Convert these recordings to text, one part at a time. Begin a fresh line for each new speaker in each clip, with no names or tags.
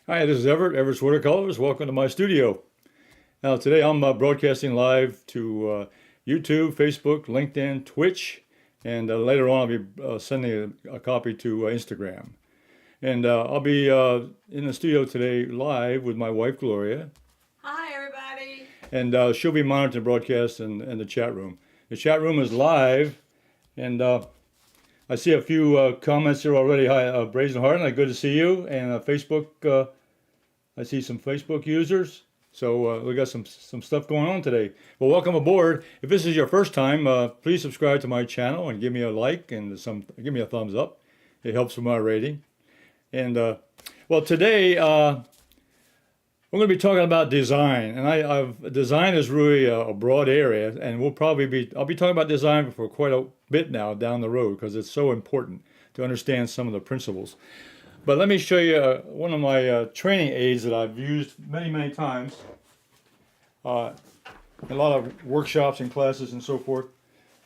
Hi, this is Everett, Everett's Watercolors. Welcome to my studio. Now, today I'm broadcasting live to YouTube, Facebook, LinkedIn, Twitch, and later on I'll be sending a copy to Instagram. And I'll be in the studio today live with my wife, Gloria,
Hi, everybody.
and she'll be monitoring the broadcast in the chat room. The chat room is live, and I see a few comments here already. Hi, Brazen Heart, good to see you. And Facebook. I see some Facebook users, so we got some stuff going on today. Well, welcome aboard. If this is your first time, please subscribe to my channel and give me a like and give me a thumbs up. It helps with my rating. And well, today we're going to be talking about design, and design is really a broad area, and I'll be talking about design for quite a bit now down the road because it's so important to understand some of the principles. But let me show you one of my training aids that I've used many times. A lot of workshops and classes and so forth.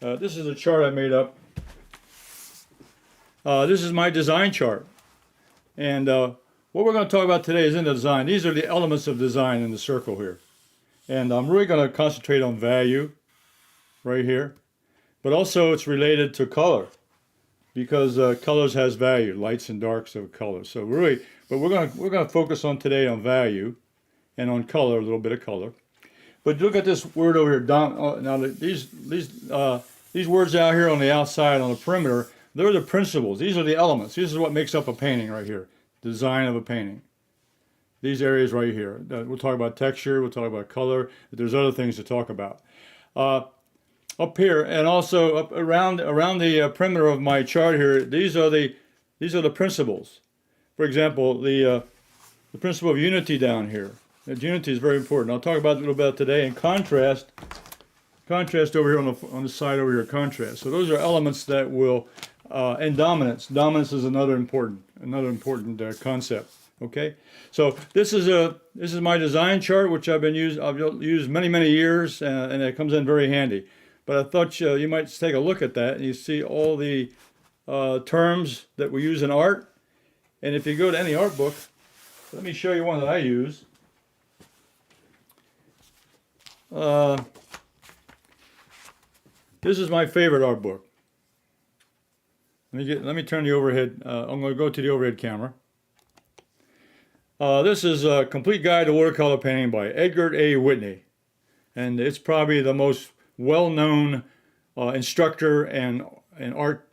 This is a chart I made up. This is my design chart. And what we're going to talk about today is in the design. These are the elements of design in the circle here. And I'm really going to concentrate on value right here. But also it's related to color, because colors has value, lights and darks of colors. So but we're gonna focus on today on value, and on color, a little bit of color. But look at this word over here. Now these words out here on the outside, on the perimeter, they're the principles. These are the elements. This is what makes up a painting right here. Design of a painting. These areas right here. We'll talk about texture. We'll talk about color. There's other things to talk about. Up here, and also up around the perimeter of my chart here, these are the principles. For example, the principle of unity down here. Unity is very important. I'll talk about it a little bit today. And contrast over here on the side over here, contrast. So those are elements that will, and dominance. Dominance is another important concept. Okay, so this is my design chart, which I've used many years, and it comes in very handy. But I thought you might take a look at that, and you see all the terms that we use in art. And if you go to any art book, let me show you one that I use. This is my favorite art book. Let me turn the overhead. I'm going to go to the overhead camera. This is a Complete Guide to Watercolor Painting by Edgar A. Whitney, and it's probably the most well-known instructor and art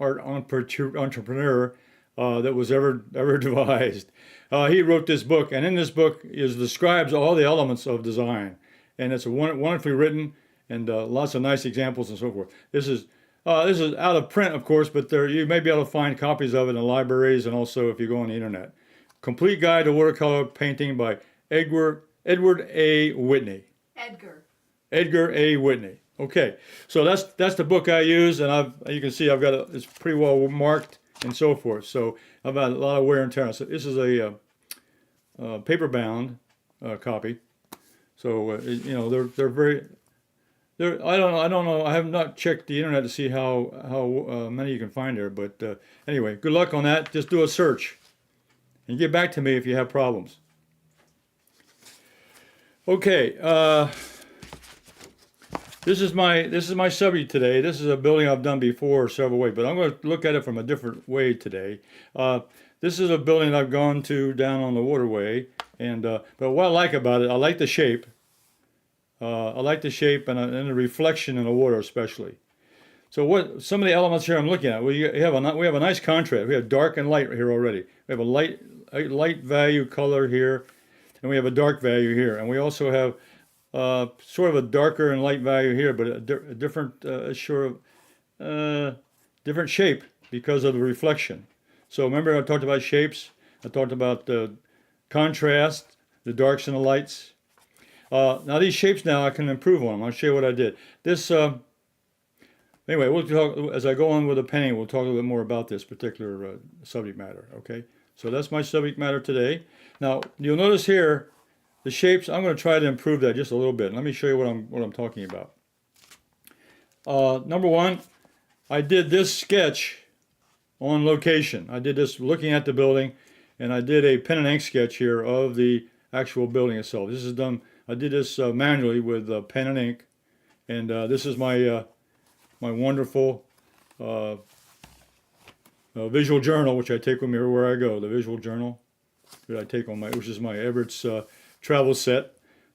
entrepreneur that was ever devised. He wrote this book, and in this book describes all the elements of design, and it's wonderfully written, and lots of nice examples and so forth. This is out of print, of course, but you may be able to find copies of it in libraries, and also if you go on the internet. Complete Guide to Watercolor Painting by Edward A. Whitney. Edgar A. Whitney. Okay, so that's the book I use, and you can see it's pretty well marked and so forth. So I've had a lot of wear and tear. So this is a paper bound copy. So they're very. I don't know. I have not checked the internet to see how many you can find there. But anyway, good luck on that. Just do a search, and get back to me if you have problems. Okay. This is my subject today. This is a building I've done before several ways, but I'm going to look at it from a different way today. This is a building I've gone to down on the waterway, and but what I like about it, I like the shape. I like the shape and the reflection in the water especially. So some of the elements here I'm looking at, we have a nice contrast. We have dark and light here already. We have a light value color here, and we have a dark value here, and we also have sort of a darker and light value here, but a different different shape because of the reflection. So remember I talked about shapes. I talked about contrast, the darks and the lights. Now these shapes I can improve on them. I'll show you what I did. This anyway, we'll talk as I go on with the painting. We'll talk a little bit more about this particular subject matter. Okay, so that's my subject matter today. Now you'll notice here. The shapes, I'm going to try to improve that just a little bit. Let me show you what I'm talking about. Number one, I did this sketch on location. I did this looking at the building, and I did a pen and ink sketch here of the actual building itself. This is done. I did this manually with pen and ink, and this is my my wonderful visual journal, which I take with me everywhere I go. The visual journal that I take on my, which is my Everett's travel set.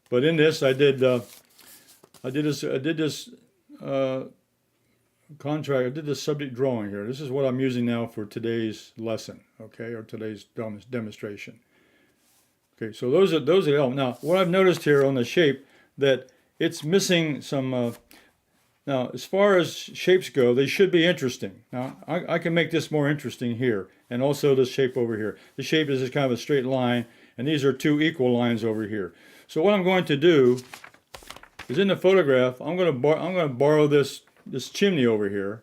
But in this, I did this contract. I did this subject drawing here. This is what I'm using now for today's lesson, okay, or today's demonstration. Okay, so those are the elements. Now, what I've noticed here on the shape that it's missing some. Now, as far as shapes go, they should be interesting. Now, I can make this more interesting here, and also this shape over here. The shape is just kind of a straight line, and these are two equal lines over here. So what I'm going to do is in the photograph, I'm going to borrow this chimney over here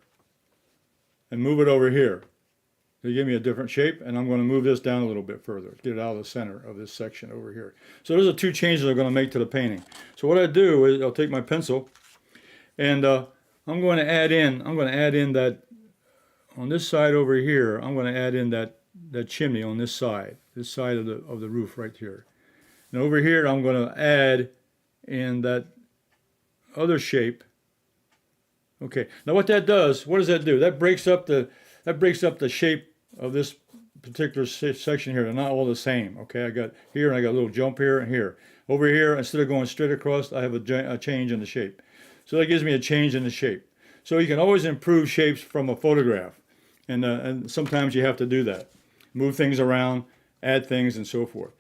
and move it over here to give me a different shape, and I'm going to move this down a little bit further, get it out of the center of this section over here. So those are two changes I'm going to make to the painting. So what I do is I'll take my pencil, and I'm going to add in that on this side over here. I'm going to add in that chimney on this side of the roof right here. And over here, I'm going to add in that other shape. Okay. Now, what that does? What does that do? That breaks up the shape of this particular section here. They're not all the same. Okay. I got here, and I got a little jump here and here. Over here, instead of going straight across, I have a change in the shape. So that gives me a change in the shape. So you can always improve shapes from a photograph. And sometimes you have to do that. Move things around, add things, and so forth.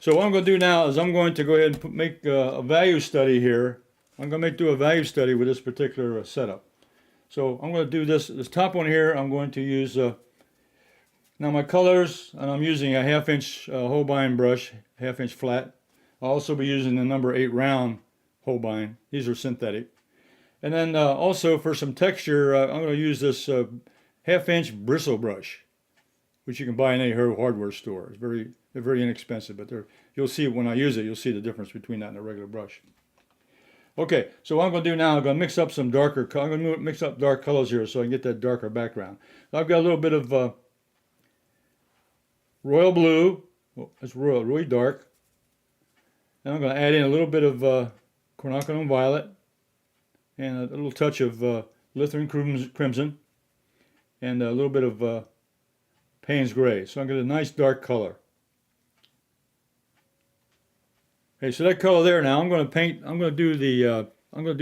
So what I'm going to do now is I'm going to go ahead and make a value study here. I'm going to do a value study with this particular setup. So I'm going to do this top one here. I'm going to use, now my colors, and I'm using a 1/2 inch Holbein brush, 1/2 inch flat. I'll also be using the number 8 round Holbein. These are synthetic. And then also for some texture, I'm going to use this 1/2 inch bristle brush, which you can buy in any hardware store. They're very inexpensive, but you'll see when I use it, you'll see the difference between that and a regular brush. Okay, so what I'm going to do now, I'm going to mix up some darker. I'm going to mix up dark colors here so I can get that darker background. I've got a little bit of royal blue. Well, it's really dark. And I'm going to add in a little bit of Quinacridone Violet and a little touch of Alizarin Crimson and a little bit of Payne's Gray. So I'm going to get a nice dark color. Okay, so that color there. Now I'm going to paint. I'm going to do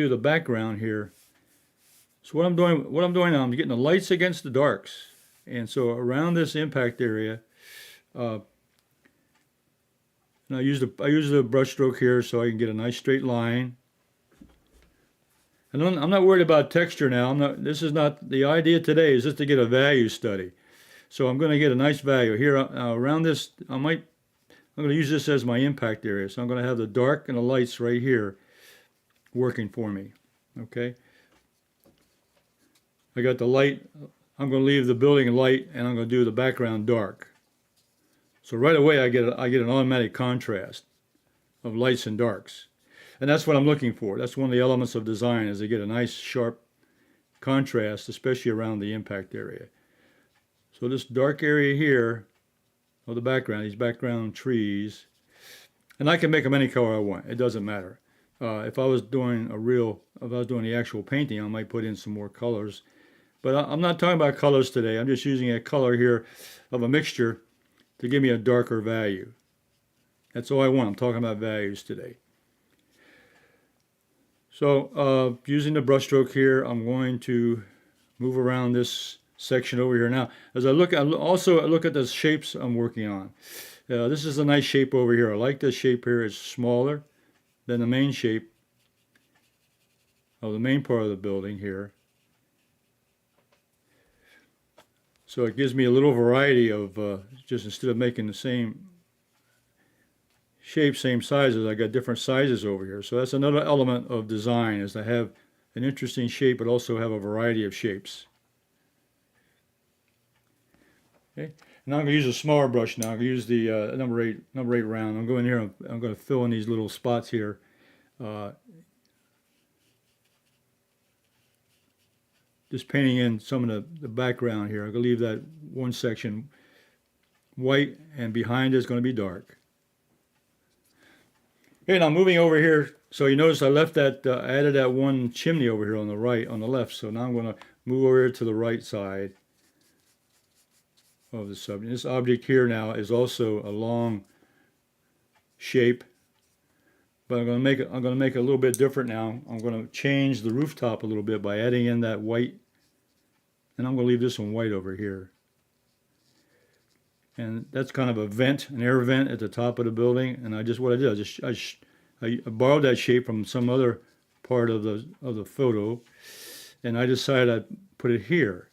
the background here. So what I'm doing now, I'm getting the lights against the darks, and so around this impact area, and I use the brush stroke here so I can get a nice straight line. And I'm not worried about texture now. This is not the idea today. Is just to get a value study. So I'm going to get a nice value here around this. I'm going to use this as my impact area. So I'm going to have the dark and the lights right here working for me. Okay. I got the light. I'm going to leave the building light, and I'm going to do the background dark. So right away I get an automatic contrast of lights and darks. And that's what I'm looking for. That's one of the elements of design, is to get a nice sharp contrast, especially around the impact area. So this dark area here of the background, these background trees, and I can make them any color I want. It doesn't matter. If I was doing the actual painting, I might put in some more colors. But I'm not talking about colors today. I'm just using a color here of a mixture to give me a darker value. That's all I want. I'm talking about values today. So using the brush stroke here, I'm going to move around this section over here. Now, as I look at the shapes I'm working on. This is a nice shape over here. I like this shape here. It's smaller than the main shape of the main part of the building here. So it gives me a little variety of, just instead of making the same shape, same sizes, I got different sizes over here. So that's another element of design, is to have an interesting shape but also have a variety of shapes. Okay, and I'm going to use a smaller brush now. I'm going to use the number 8 round. I'm going here. I'm going to fill in these little spots here. Just painting in some of the background here. I'm going to leave that one section white, and behind is going to be dark. Okay, now moving over here, so you notice I left that, added that one chimney over here on the right, on the left. So now I'm going to move over here to the right side of the subject. This object here now is also a long shape, but I'm going to make it a little bit different now. I'm going to change the rooftop a little bit by adding in that white, and I'm going to leave this one white over here. And that's kind of a vent, an air vent at the top of the building. And I borrowed that shape from some other part of the photo, and I decided I'd put it here.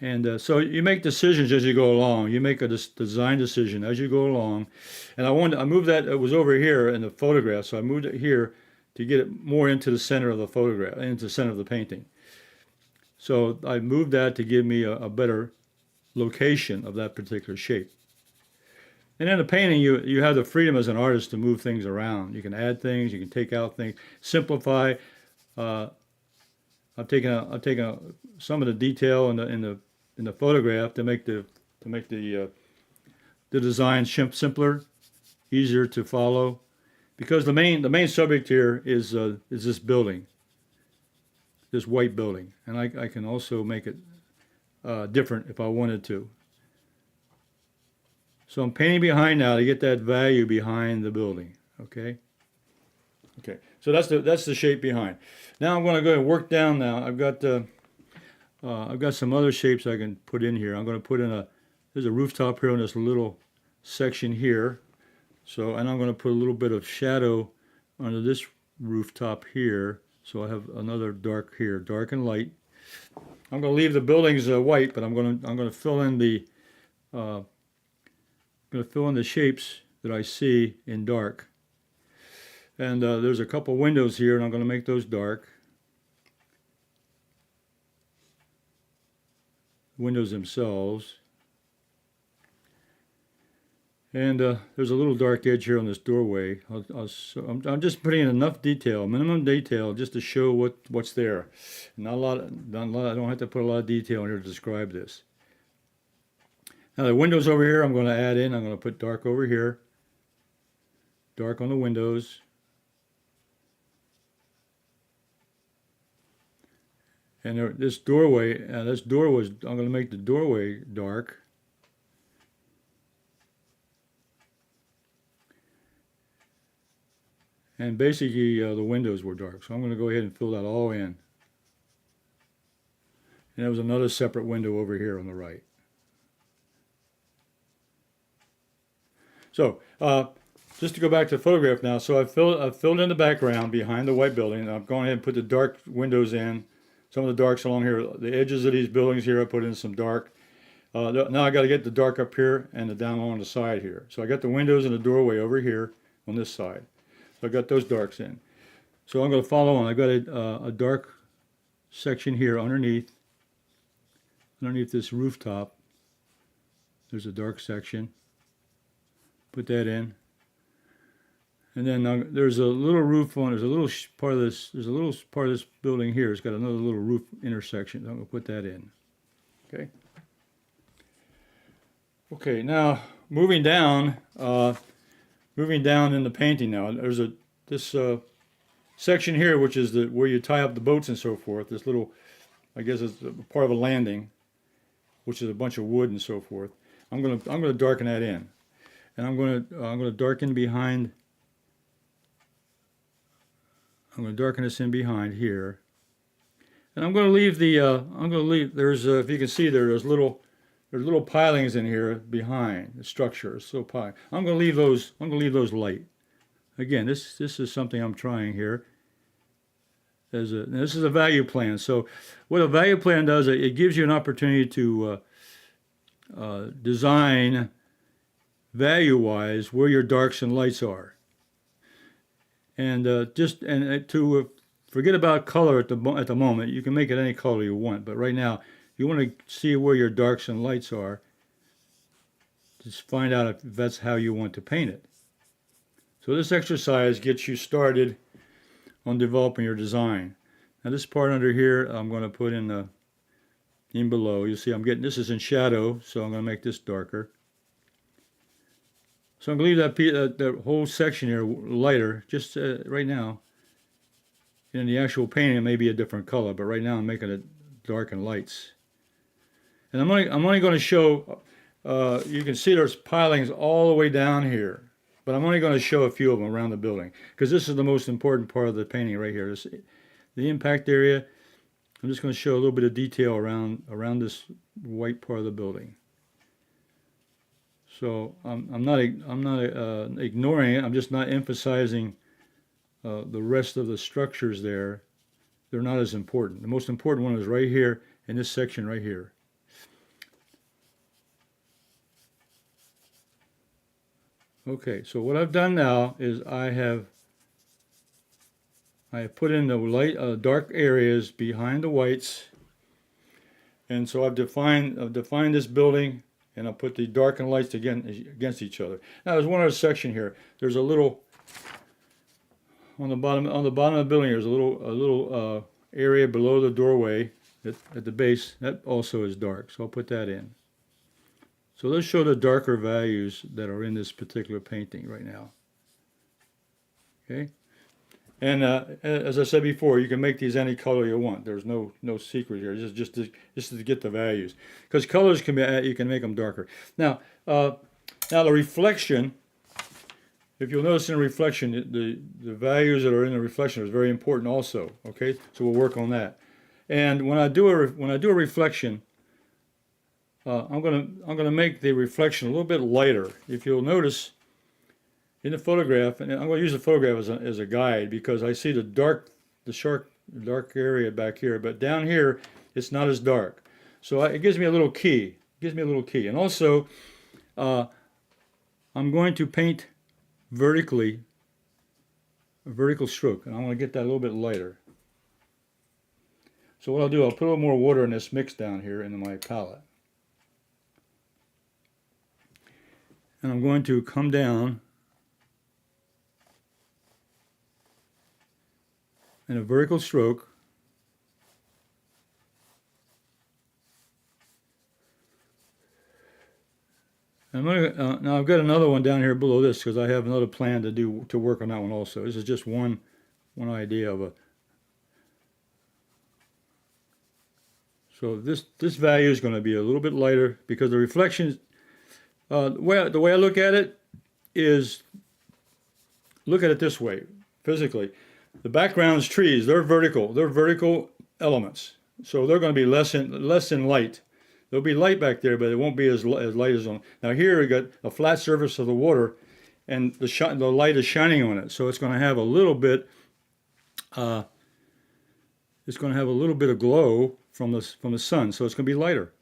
And so you make decisions as you go along. You make a design decision as you go along. And I moved that, it was over here in the photograph, so I moved it here to get it more into the center of the photograph, into the center of the painting. So I moved that to give me a better location of that particular shape. And in the painting, you have the freedom as an artist to move things around. You can add things, you can take out things, simplify. I've taken some of the detail in the photograph to make the design simpler, easier to follow, because the main subject here is this building, this white building, and I can also make it different if I wanted to. So I'm painting behind now to get that value behind the building. Okay. So that's the shape behind. Now I'm going to go and work down. Now I've got some other shapes I can put in here. I'm going to put in there's a rooftop here on this little section here. So, and I'm going to put a little bit of shadow under this rooftop here. So I have another dark here, dark and light. I'm going to leave the buildings white, but I'm going to fill in the shapes that I see in dark. And there's a couple windows here, and I'm going to make those dark. Windows themselves. And there's a little dark edge here on this doorway. I'm just putting in enough detail, minimum detail, just to show what's there. Not a lot. I don't have to put a lot of detail in here to describe this. Now the windows over here, I'm going to add in. I'm going to put dark over here. Dark on the windows. And this doorway, I'm going to make the doorway dark. And basically the windows were dark. So I'm going to go ahead and fill that all in. And there was another separate window over here on the right. So just to go back to the photograph now, so I filled in the background behind the white building. I'm going ahead and put the dark windows in. Some of the darks along here, the edges of these buildings here, I put in some dark. Now I got to get the dark up here and the down along the side here. So I got the windows and the doorway over here on this side. So I got those darks in. So I'm going to follow on. I got a dark section here underneath this rooftop. There's a dark section. Put that in. And then there's a little roof on. There's a little part of this. There's a little part of this building here. It's got another little roof intersection. I'm going to put that in. Okay. Okay. Now moving down in the painting. Now there's this section here, which is where you tie up the boats and so forth. This little, I guess it's part of a landing, which is a bunch of wood and so forth. I'm going to darken that in, and I'm going to darken behind. I'm going to darken this in behind here, and I'm going to leave there's if you can see there's little pilings in here behind the structure. It's so pile. I'm going to leave those light. Again, this is something I'm trying here. This is a value plan. So what a value plan does, it gives you an opportunity to design value-wise where your darks and lights are. And to forget about color at the moment. You can make it any color you want, but right now you want to see where your darks and lights are. Just find out if that's how you want to paint it. So this exercise gets you started on developing your design. Now this part under here, I'm going to put in in below. You see I'm getting, this is in shadow, so I'm going to make this darker. So I'm going to leave that whole section here lighter, just right now. In the actual painting, it may be a different color, but right now I'm making it dark and lights. And I'm only going to show, you can see there's pilings all the way down here, but I'm only going to show a few of them around the building, because this is the most important part of the painting right here. This, the impact area. I'm just going to show a little bit of detail around this white part of the building. So I'm not ignoring it. I'm just not emphasizing the rest of the structures there. They're not as important. The most important one is right here in this section right here. Okay, so what I've done now is I have put in the light, dark areas behind the whites, and so I've defined this building, and I'll put the dark and lights against each other. Now there's one other section here. There's a little on the bottom of the building. There's a little area below the doorway at the base that also is dark. So I'll put that in. So let's show the darker values that are in this particular painting right now. Okay. And as I said before, you can make these any color you want. There's no secret here. Just to get the values, because colors can be, you can make them darker. Now the reflection. If you'll notice in the reflection, the values that are in the reflection is very important also. Okay, so we'll work on that. And when I do a reflection, I'm gonna make the reflection a little bit lighter. If you'll notice. In the photograph, and I'm going to use the photograph as a guide, because I see the dark area back here, but down here it's not as dark. So it gives me a little key. And also, I'm going to paint vertically, a vertical stroke, and I want to get that a little bit lighter. So what I'll do, I'll put a little more water in this mix down here into my palette, and I'm going to come down in a vertical stroke, and I'm gonna, now I've got another one down here below this, because I have another plan to work on that one also. This is just one idea of a. So this value is going to be a little bit lighter, because the reflections. The way I look at it is, look at it this way, physically. The background's trees. They're vertical. They're vertical elements. So they're going to be less in light. There'll be light back there, but it won't be as light as on. Now here we got a flat surface of the water, and the light is shining on it. So it's going to have a little bit. It's going to have a little bit of glow from the sun. So it's going to be lighter.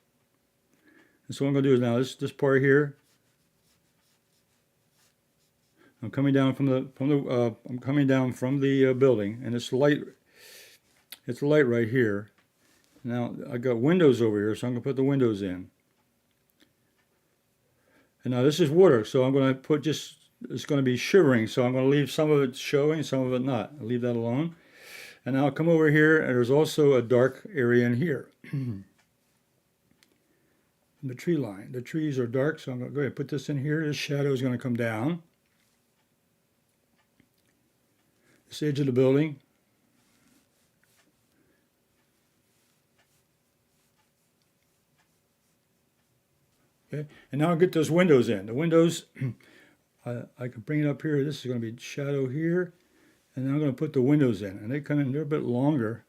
And so what I'm going to do is now this part here. I'm coming down from the building, and it's light. It's light right here. Now I got windows over here, so I'm going to put the windows in. And now this is water, so I'm going to put it's going to be shivering. So I'm going to leave some of it showing, some of it not. I'll leave that alone. And now I'll come over here, and there's also a dark area in here. In the tree line. The trees are dark, so I'm going to go ahead and put this in here. This shadow is going to come down. This edge of the building. Okay, and now I'll get those windows in. The windows, I can bring it up here. This is going to be shadow here, and then I'm going to put the windows in. And they come in, they're a bit longer.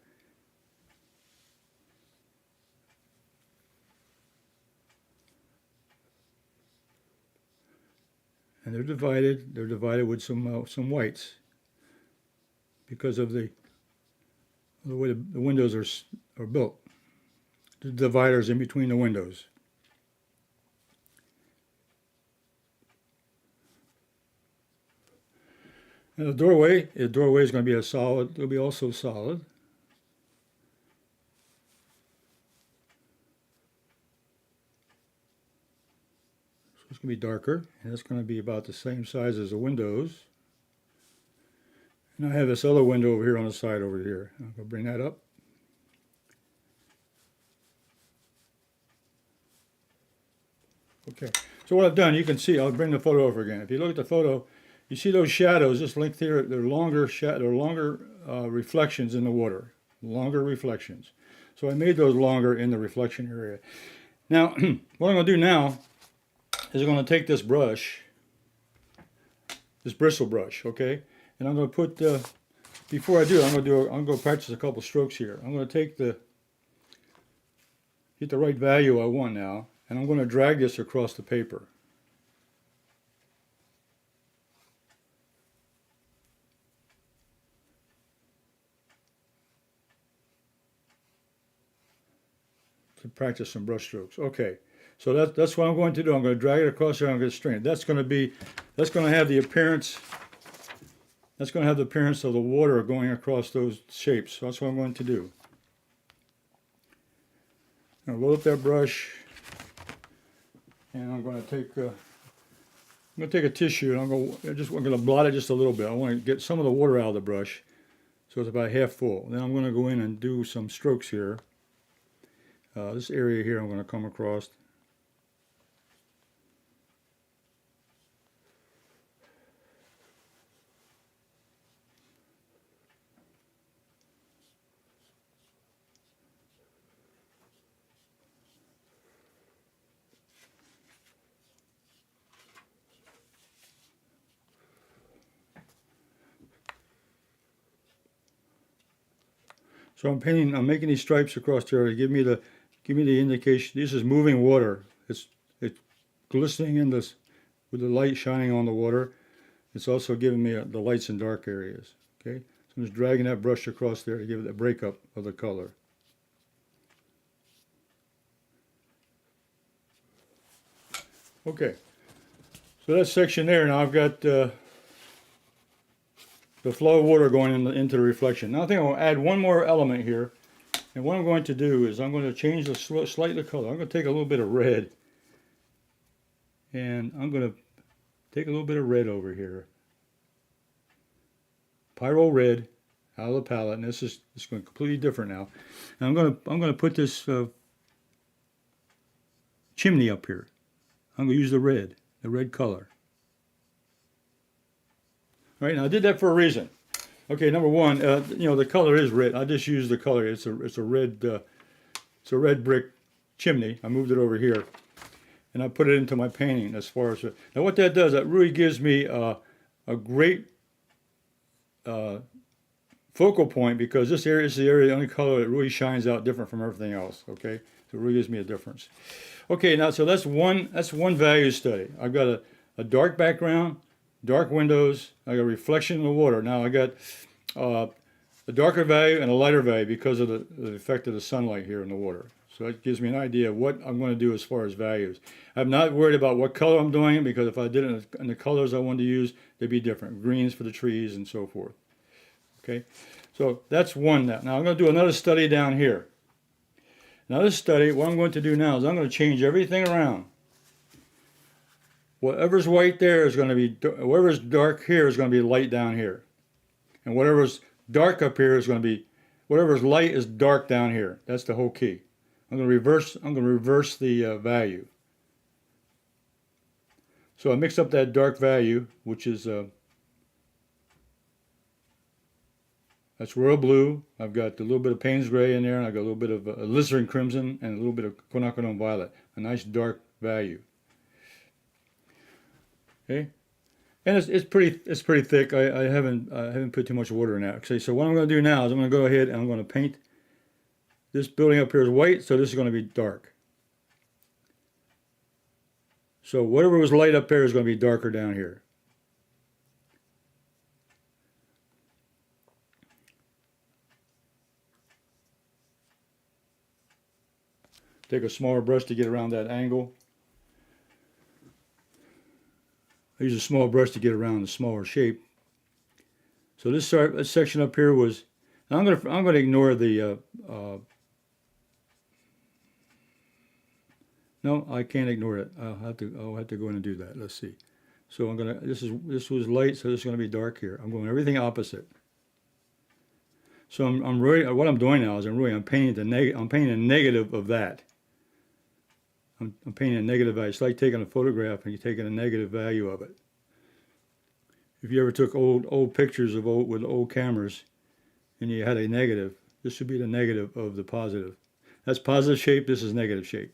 And they're divided. They're divided with some whites, because of the way the windows are built. The dividers in between the windows. And the doorway is going to be a solid. It'll be also solid. So it's going to be darker, and it's going to be about the same size as the windows. And I have this other window over here on the side over here. I'm going to bring that up. Okay, so what I've done, you can see, I'll bring the photo over again. If you look at the photo, you see those shadows, this length here, they're longer reflections in the water, longer reflections. So I made those longer in the reflection area. Now, what I'm going to do now is I'm going to take this brush, this bristle brush, okay, and I'm going to put, before I do, I'm going to practice a couple strokes here. I'm going to take get the right value I want now, and I'm going to drag this across the paper. To practice some brush strokes. Okay, so that's what I'm going to do. I'm going to drag it across here. I'm going to strain it. That's going to have the appearance. That's going to have the appearance of the water going across those shapes. So that's what I'm going to do. I'm going to load up that brush, and I'm going to take a tissue, and I'm going to blot it just a little bit. I want to get some of the water out of the brush, so it's about half full. Then I'm going to go in and do some strokes here. This area here I'm going to come across. So I'm making these stripes across there to give me the indication. This is moving water. It's glistening in this with the light shining on the water. It's also giving me the lights and dark areas. Okay, so I'm just dragging that brush across there to give it a breakup of the color. Okay, so that section there. Now I've got the flow of water going into the reflection. Now I think I'll add one more element here. And what I'm going to do is I'm going to change the slightly color. I'm going to take a little bit of red. And I'm going to take a little bit of red over here. Pyro red out of the palette. And it's going completely different now. And I'm going to put this chimney up here. I'm going to use the red color. All right, now I did that for a reason. Okay, number one, the color is red. I just used the color. It's a red brick chimney. I moved it over here, and I put it into my painting. As far as now, what that does, that really gives me a great focal point, because this area is the only color that really shines out different from everything else. Okay, so it really gives me a difference. Okay, now so that's one value study. I've got a dark background, dark windows, I got reflection in the water. Now I got a darker value and a lighter value because of the effect of the sunlight here in the water. So that gives me an idea of what I'm going to do as far as values. I'm not worried about what color I'm doing, because if I did it in the colors I wanted to use, they'd be different. Greens for the trees and so forth. Okay, so that's one now. Now I'm going to do another study down here. Now this study, what I'm going to do now is I'm going to change everything around. Whatever's white there is going to be, whatever's dark here is going to be light down here. And whatever's dark up here is going to be, whatever's light is dark down here. That's the whole key. I'm going to reverse the value. So I mix up that dark value, which is, that's royal blue. I've got a little bit of Payne's gray in there, and I've got a little bit of Alizarin Crimson and a little bit of Quinacridone Violet. A nice dark value. Okay, and it's pretty thick. I haven't put too much water in that. Okay, so what I'm going to do now is I'm going to go ahead and I'm going to paint this building up here is white, so this is going to be dark. So whatever was light up there is going to be darker down here. Take a smaller brush to get around that angle. I use a small brush to get around the smaller shape. So this section up here was. I'm going to ignore the. No, I can't ignore it. I'll have to go in and do that. Let's see. So I'm going to. This was light, so this is going to be dark here. I'm going everything opposite. So what I'm doing now is I'm painting the negative of that. I'm painting a negative value. It's like taking a photograph and you're taking a negative value of it. If you ever took old pictures of with old cameras and you had a negative, this would be the negative of the positive. That's positive shape, this is negative shape,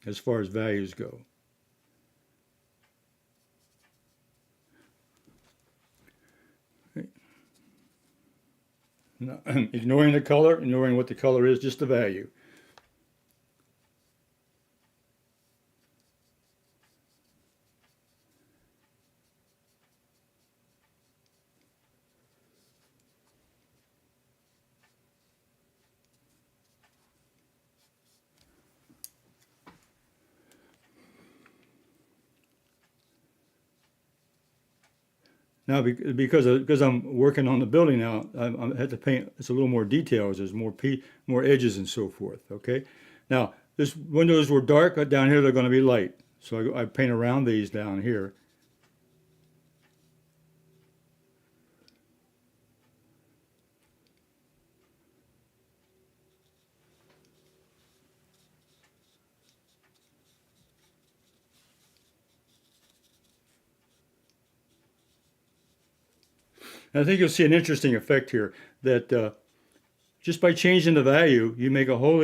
as far as values go. Okay. Now, ignoring the color, ignoring what the color is, just the value. Now, because I'm working on the building now, I had to paint. It's a little more details. There's more edges and so forth. Okay. Now, this windows were dark down here. They're going to be light. So I paint around these down here. And I think you'll see an interesting effect here that just by changing the value, you make a whole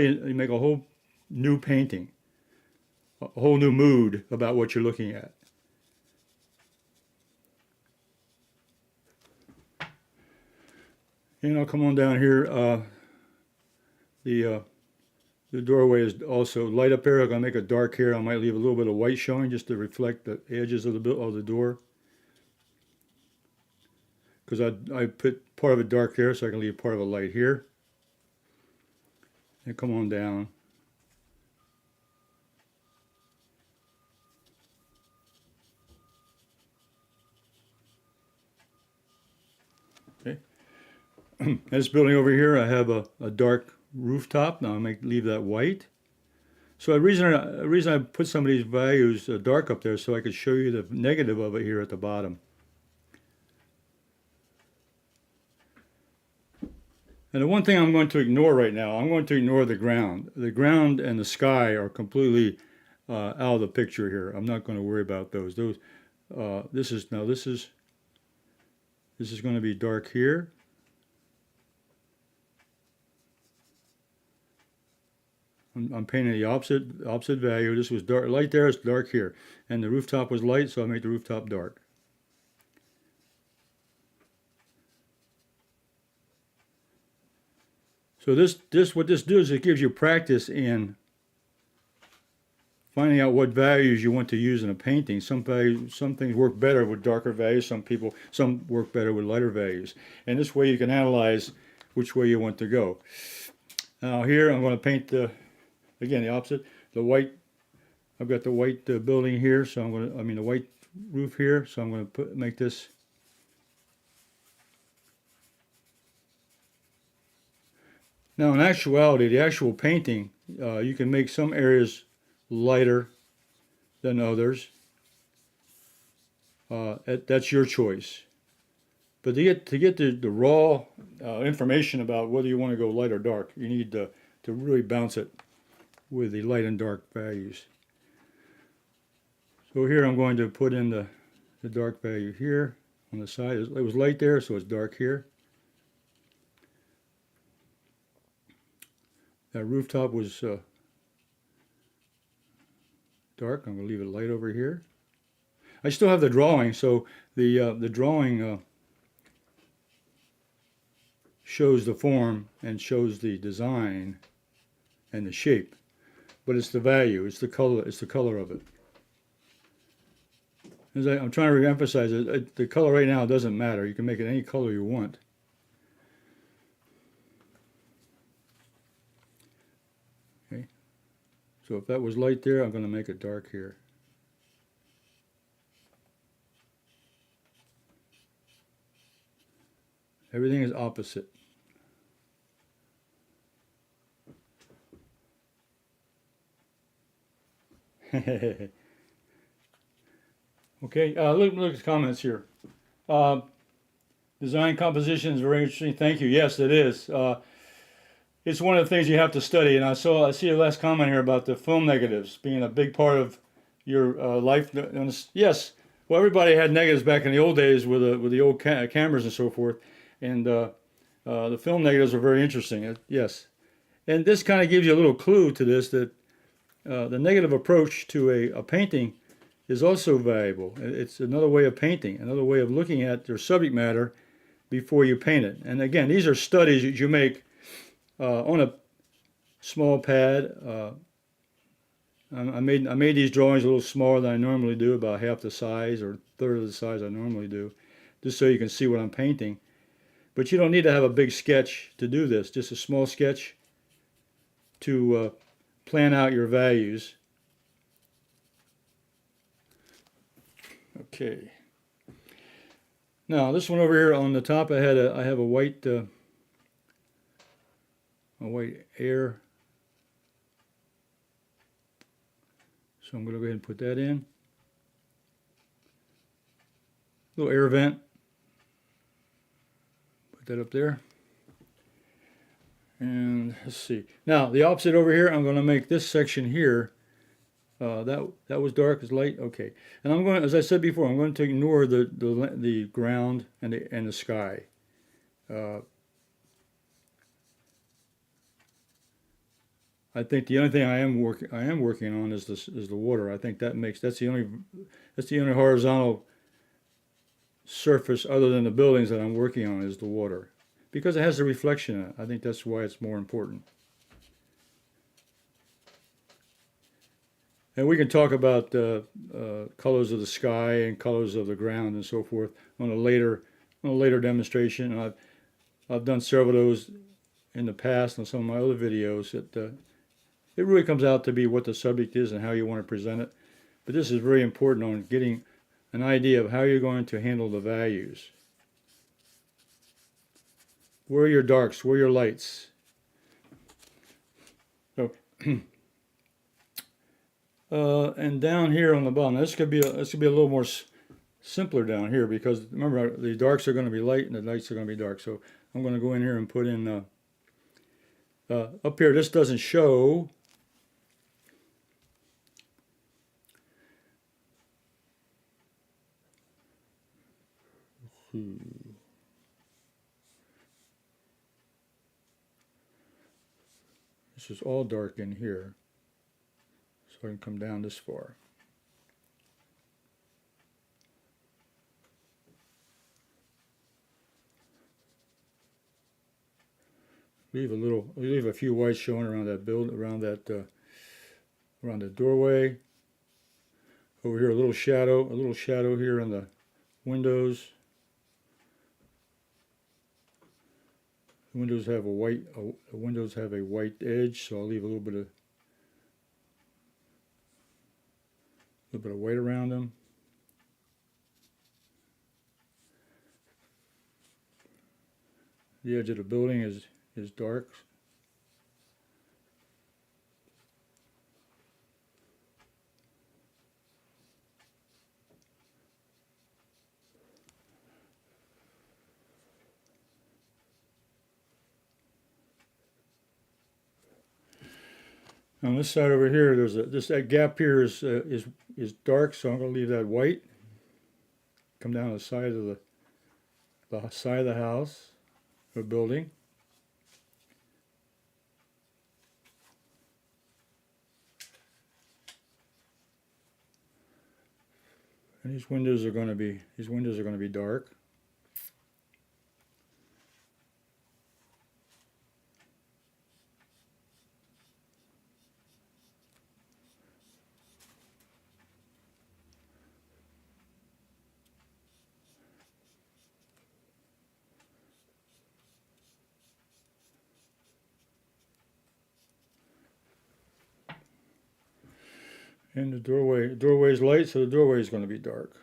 new painting, a whole new mood about what you're looking at. And I'll come on down here. The doorway is also light up here. I'm going to make it dark here. I might leave a little bit of white showing just to reflect the edges of the door. Because I put part of it dark there, so I can leave part of it light here. And come on down. Okay. This building over here, I have a dark rooftop. Now I might leave that white. So the reason I put some of these values dark up there so I could show you the negative of it here at the bottom. And the one thing I'm going to ignore right now, I'm going to ignore the ground. The ground and the sky are completely out of the picture here. I'm not going to worry about those. This is going to be dark here. I'm painting the opposite value. This was dark, light there, it's dark here. And the rooftop was light, so I made the rooftop dark. So what this does is it gives you practice in finding out what values you want to use in a painting. Some things work better with darker values. Some work better with lighter values. And this way you can analyze which way you want to go. Now here I'm going to paint again the opposite. The white. I've got the white building here, so the white roof here. So I'm going to make this. Now, in actuality, the actual painting, you can make some areas lighter than others. That's your choice. But to get the raw information about whether you want to go light or dark, you need to really bounce it with the light and dark values. So here I'm going to put in the dark value here on the side. It was light there, so it's dark here. That rooftop was dark. I'm going to leave it light over here. I still have the drawing, so the drawing shows the form and shows the design and the shape, but it's the value, it's the color of it. As I'm trying to emphasize it, the color right now doesn't matter. You can make it any color you want. So if that was light there, I'm going to make it dark here. Everything is opposite. Okay, look at the comments here. Design composition is very interesting. Thank you. Yes, it is. it's one of the things you have to study. And I see your last comment here about the film negatives being a big part of your life. Yes, well, everybody had negatives back in the old days with the old cameras and so forth, and the film negatives are very interesting. Yes, and this kind of gives you a little clue to this that the negative approach to a painting is also valuable. It's another way of painting, another way of looking at your subject matter before you paint it. And again, these are studies that you make on a small pad. I made these drawings a little smaller than I normally do, about half the size or a third of the size I normally do, just so you can see what I'm painting. But you don't need to have a big sketch to do this, just a small sketch to plan out your values. Okay. Now this one over here on the top, I have a white air. So I'm going to go ahead and put that in. Little air vent. Put that up there. And let's see. Now the opposite over here, I'm going to make this section here. That was dark as light. Okay, and I'm going, as I said before, I'm going to ignore the ground and the sky. I think the only thing I am working on is the water. I think that's the only horizontal surface other than the buildings that I'm working on is the water, because it has a reflection in it. I think that's why it's more important. And we can talk about colors of the sky and colors of the ground and so forth on a later demonstration. And I've done several of those in the past on some of my other videos. It really comes out to be what the subject is and how you want to present it. But this is very important on getting an idea of how you're going to handle the values. Where are your darks? Where are your lights? So, and down here on the bottom, this could be a little more simpler down here, because remember, the darks are going to be light and the lights are going to be dark. So I'm going to go in here and put in up here. This doesn't show. This is all dark in here, so I can come down this far. Leave a few whites showing around that around the doorway. Over here, a little shadow here on the windows. The windows have a white edge, so I'll leave a little bit of white around them. The edge of the building is dark. On this side over here, there's that gap here is dark, so I'm going to leave that white. Come down the side of the house or building. And these windows are going to be dark. And the doorway is light, so the doorway is going to be dark.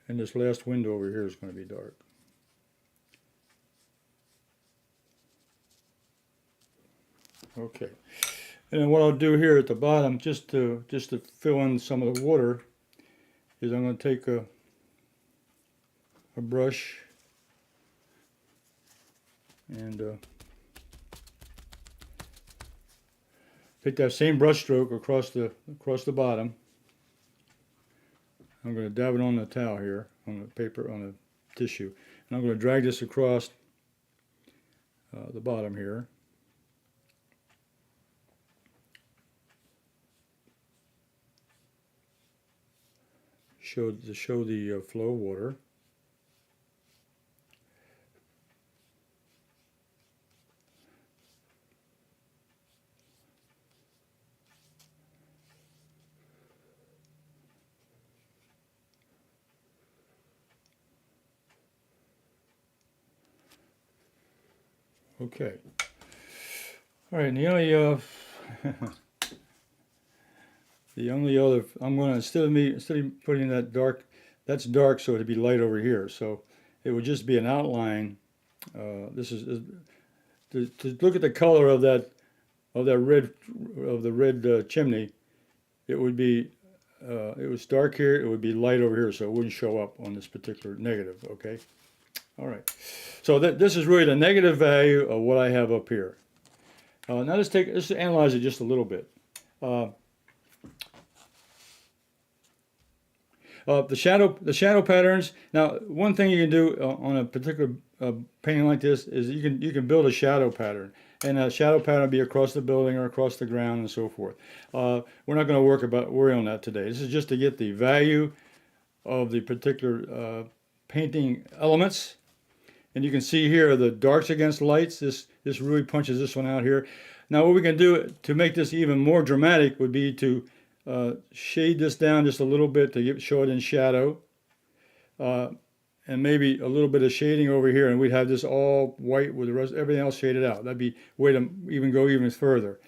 And this last window over here is going to be dark. Okay. And then what I'll do here at the bottom, just to fill in some of the water, is I'm going to take a brush and take that same brush stroke across the bottom. I'm going to dab it on the towel here, on the paper, on the tissue, and I'm going to drag this across the bottom here. To show the flow of water. Okay. All right, and the only other, I'm going to, instead of putting that dark, that's dark, so it'd be light over here. So it would just be an outline. This is to look at the color of the red chimney. It would be it was dark here. It would be light over here, so it wouldn't show up on this particular negative. Okay. All right. So this is really the negative value of what I have up here. Now let's analyze it just a little bit. The shadow patterns. Now, one thing you can do on a particular painting like this is you can build a shadow pattern, and a shadow pattern will be across the building or across the ground and so forth. We're not going to worry on that today. This is just to get the value of the particular painting elements. And you can see here the darks against lights. This really punches this one out here. Now, what we can do to make this even more dramatic would be to shade this down just a little bit to show it in shadow, and maybe a little bit of shading over here, and we'd have this all white with the rest, everything else shaded out. That'd be a way to go even further.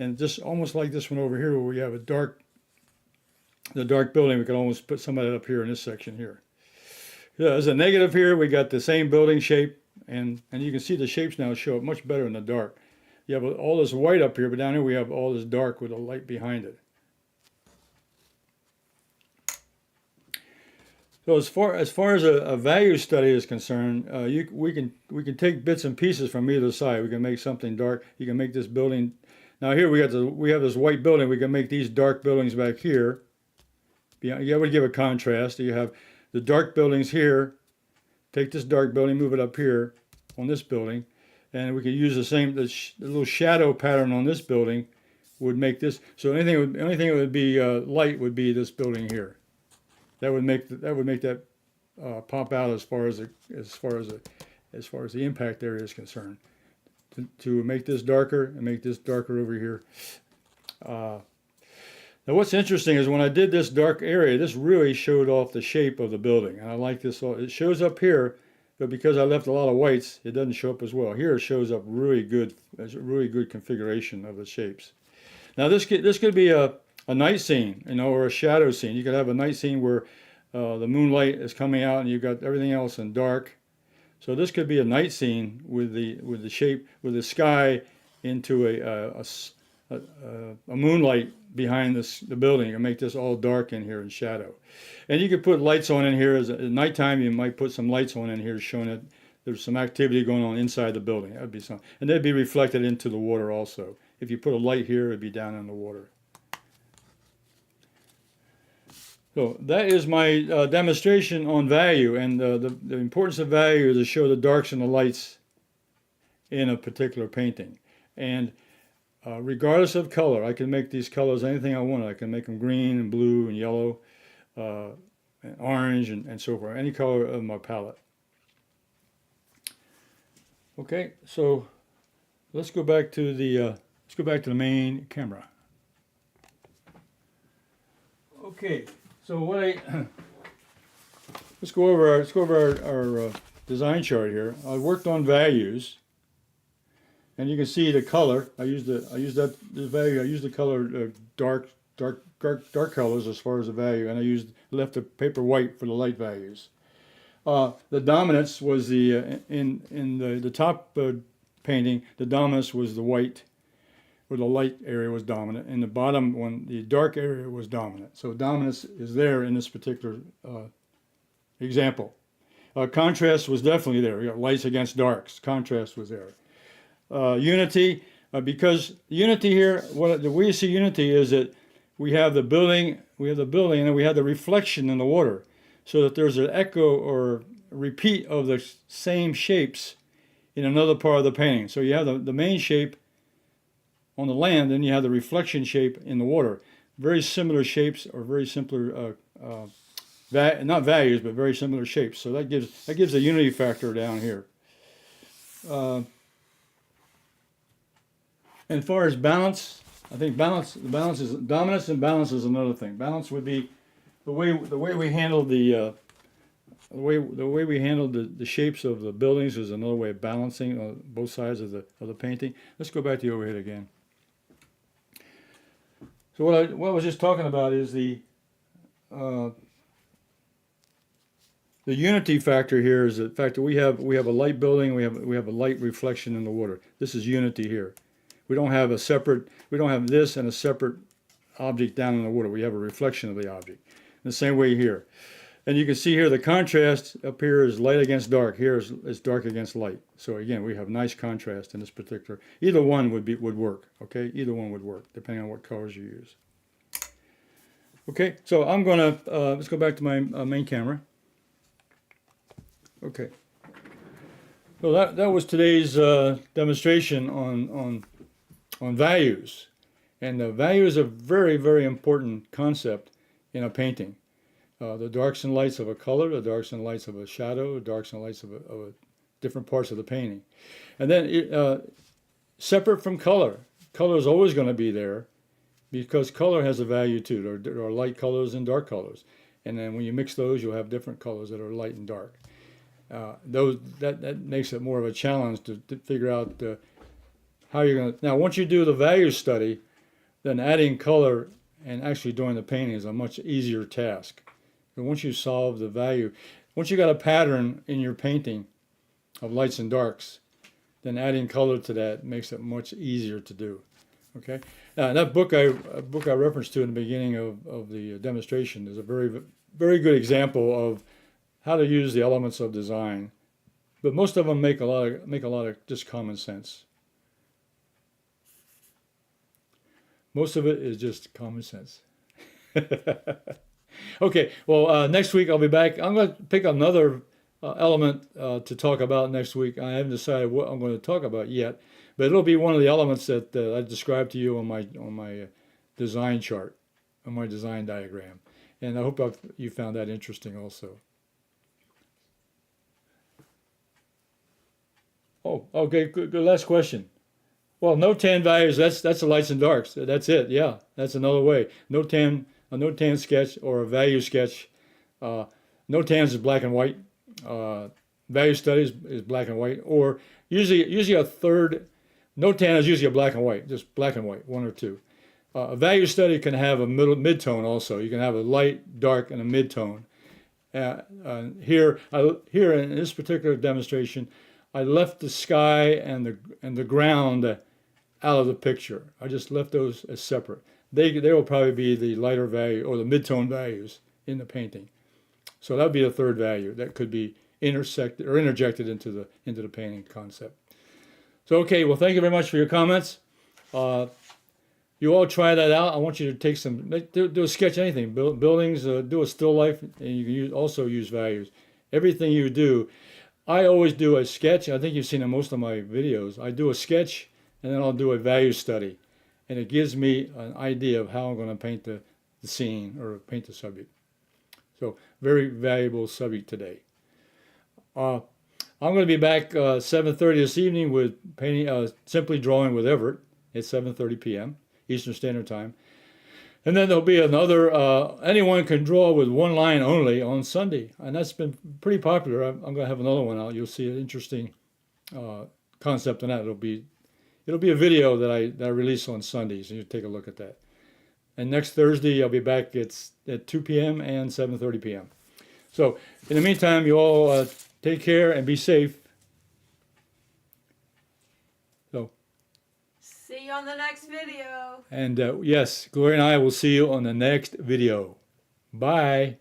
And just almost like this one over here, where we have the dark building, we could almost put some of that up here in this section here. Yeah, as a negative here, we got the same building shape, and you can see the shapes now show up much better in the dark. You have all this white up here, but down here we have all this dark with a light behind it. So as far as a value study is concerned, we can take bits and pieces from either side. We can make something dark. You can make this building. Now here we have this white building. We can make these dark buildings back here. You would give a contrast. You have the dark buildings here. Take this dark building, move it up here on this building, and we could use the little shadow pattern on this building would make this. So anything that would be light would be this building here. That would make that pop out as far as the impact area is concerned. To make this darker and make this darker over here. Now what's interesting is when I did this dark area, this really showed off the shape of the building, and I like this. It shows up here, but because I left a lot of whites, it doesn't show up as well. Here it shows up really good. It's a really good configuration of the shapes. Now this could be a night scene, or a shadow scene. You could have a night scene where the moonlight is coming out and you've got everything else in dark. So this could be a night scene with the shape, with the sky into a moonlight behind the building, and make this all dark in here in shadow. And you could put lights on in here. At nighttime, you might put some lights on in here showing that there's some activity going on inside the building. That would be something. And they'd be reflected into the water also. If you put a light here, it'd be down in the water. So that is my demonstration on value, and the importance of value is to show the darks and the lights in a particular painting. And regardless of color, I can make these colors anything I want. I can make them green and blue and yellow, and orange and so forth. Any color of my palette. Okay, so let's go back to the main camera. Okay. So let's go over our design chart here. I worked on values, and you can see the color. I used the color dark colors as far as the value, and I left the paper white for the light values. The dominance was in the top painting. The dominance was the white. where the light area was dominant, and the bottom one, the dark area, was dominant. So dominance is there in this particular example. Contrast was definitely there. We got lights against darks. Contrast was there. Unity, because unity here, the way you see unity is that we have the building, and then we have the reflection in the water, so that there's an echo or repeat of the same shapes in another part of the painting. So you have the main shape on the land, and you have the reflection shape in the water. Very similar shapes, or very similar, not values, but very similar shapes. So that gives a unity factor down here. And as far as balance, I think balance is dominance, and balance is another thing. Balance would be the way we handle the way we handle the shapes of the buildings is another way of balancing both sides of the painting. Let's go back to the overhead again. So what I was just talking about is the unity factor here is the fact that we have a light building, we have a light reflection in the water. This is unity here. We don't have this and a separate object down in the water. We have a reflection of the object. In the same way here. And you can see here the contrast up here is light against dark. Here is dark against light. So again, we have nice contrast in this particular. Either one would work. Okay, either one would work depending on what colors you use. Okay, so I'm gonna let's go back to my main camera. Okay. So that was today's demonstration on values, and the value is a very, very important concept in a painting. The darks and lights of a color, the darks and lights of a shadow, the darks and lights of different parts of the painting. And then separate from color. Color is always going to be there because color has a value too. There are light colors and dark colors. And then when you mix those, you'll have different colors that are light and dark. That makes it more of a challenge to figure out how you're going to... Now, once you do the value study, then adding color and actually doing the painting is a much easier task. And once you solve the value, once you got a pattern in your painting of lights and darks, then adding color to that makes it much easier to do. Okay, that book I referenced to in the beginning of the demonstration is a very, very good example of how to use the elements of design, but most of them make a lot of just common sense. Most of it is just common sense. Okay, well, next week I'll be back. I'm going to pick another element to talk about next week. I haven't decided what I'm going to talk about yet, but it'll be one of the elements that I described to you on my design chart, on my design diagram. And I hope you found that interesting also. Oh, okay, good last question. Well, no tan values, that's the lights and darks. That's it, yeah. That's another way. A no tan sketch or a value sketch. No tans is black and white. Value studies is black and white. Or usually a third, no tan is usually a black and white, just black and white, one or two. A value study can have a mid-tone also. You can have a light, dark, and a mid-tone. Here in this particular demonstration, I left the sky and the ground out of the picture. I just left those as separate. They will probably be the lighter value or the mid-tone values in the painting. So that would be a third value that could be intersected or interjected into the painting concept. So okay, well, thank you very much for your comments. You all try that out. I want you to take do a sketch, anything, buildings, do a still life, and you can also use values. Everything you do. I always do a sketch. I think you've seen in most of my videos. I do a sketch, and then I'll do a value study. And it gives me an idea of how I'm going to paint the scene or paint the subject. So, very valuable subject today. I'm going to be back 7:30 this evening with painting, Simply Drawing with Everett at 7:30 p.m. Eastern Standard Time. And then there'll be another, anyone can draw with one line only on Sunday. And that's been pretty popular. I'm going to have another one out. You'll see an interesting concept on that. It'll be a video that I release on Sundays, and you take a look at that. And next Thursday, I'll be back at 2 p.m. and 7:30 p.m. So in the meantime, you all take care and be safe. So
See you on the next video.
And yes, Gloria and I will see you on the next video. Bye.